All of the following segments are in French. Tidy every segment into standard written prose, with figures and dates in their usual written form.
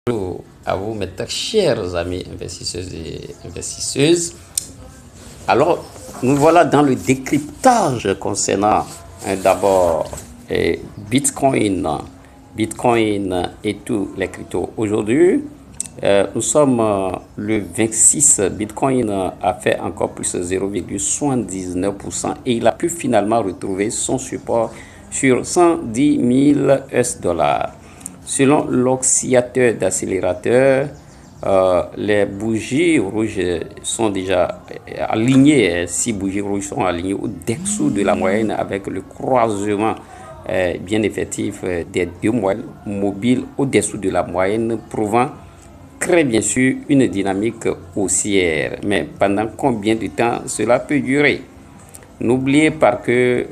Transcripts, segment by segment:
Bonjour à vous, mes très chers amis investisseurs et investisseuses. Alors, nous voilà dans le décryptage concernant d'abord Bitcoin, Bitcoin et tous les cryptos. Aujourd'hui, nous sommes le 26. Bitcoin a fait encore plus 0,79% et il a pu finalement retrouver son support sur 110 000 US$. Selon l'oscillateur d'accélérateur, les bougies rouges sont déjà alignées. 6 bougies rouges sont alignées au-dessous de la moyenne avec le croisement bien effectif des deux moyennes mobiles au-dessous de la moyenne, prouvant très bien sûr une dynamique haussière. Mais pendant combien de temps cela peut durer? N'oubliez pas que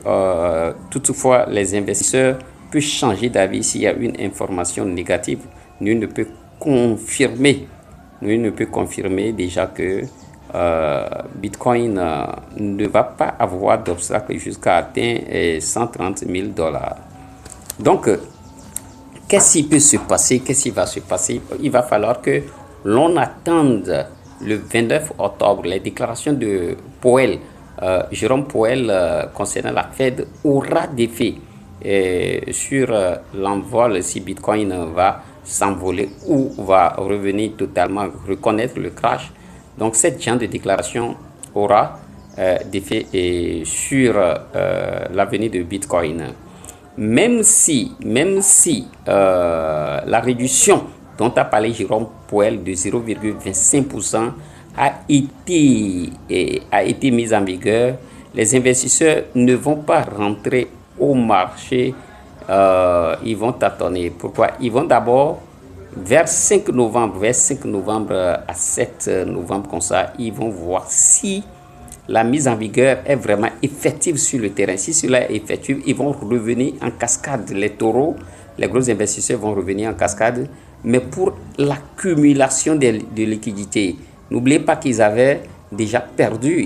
toutefois les investisseurs peuvent changer d'avis s'il y a une information négative. Nul ne peut confirmer déjà que Bitcoin ne va pas avoir d'obstacle jusqu'à atteindre 130 000 $. Donc, qu'est-ce qui peut se passer? Qu'est-ce qui va se passer? Il va falloir que l'on attende le 29 octobre les déclarations de Powell. Jérôme Powell concernant la Fed aura des faits sur l'envol si Bitcoin va s'envoler ou va revenir totalement, reconnaître le crash. Donc cette genre de déclaration aura des faits sur l'avenir de Bitcoin. Même si la réduction dont a parlé Jérôme Powell de 0,25% a été mise en vigueur, les investisseurs ne vont pas rentrer au marché, ils vont tâtonner. Pourquoi? Ils vont d'abord vers 5 novembre à 7 novembre comme ça, ils vont voir si la mise en vigueur est vraiment effective sur le terrain. Si cela est effectif, ils vont revenir en cascade. Les taureaux, les gros investisseurs vont revenir en cascade, mais pour l'accumulation de liquidités. N'oubliez pas qu'ils avaient déjà perdu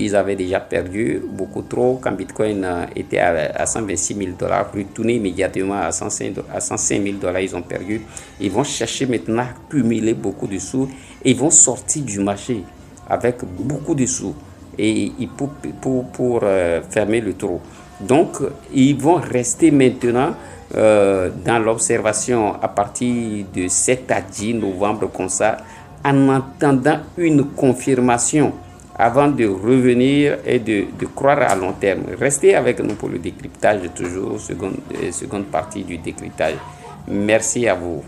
beaucoup trop quand Bitcoin était à 126 000 $, retourné immédiatement à 105 000 $, ils ont perdu. Ils vont chercher maintenant à accumuler beaucoup de sous et ils vont sortir du marché avec beaucoup de sous et pour fermer le trou. Donc, ils vont rester maintenant dans l'observation à partir de 7 à 10 novembre comme ça, en attendant une confirmation avant de revenir et de croire à long terme. Restez avec nous pour le décryptage, toujours seconde partie du décryptage. Merci à vous.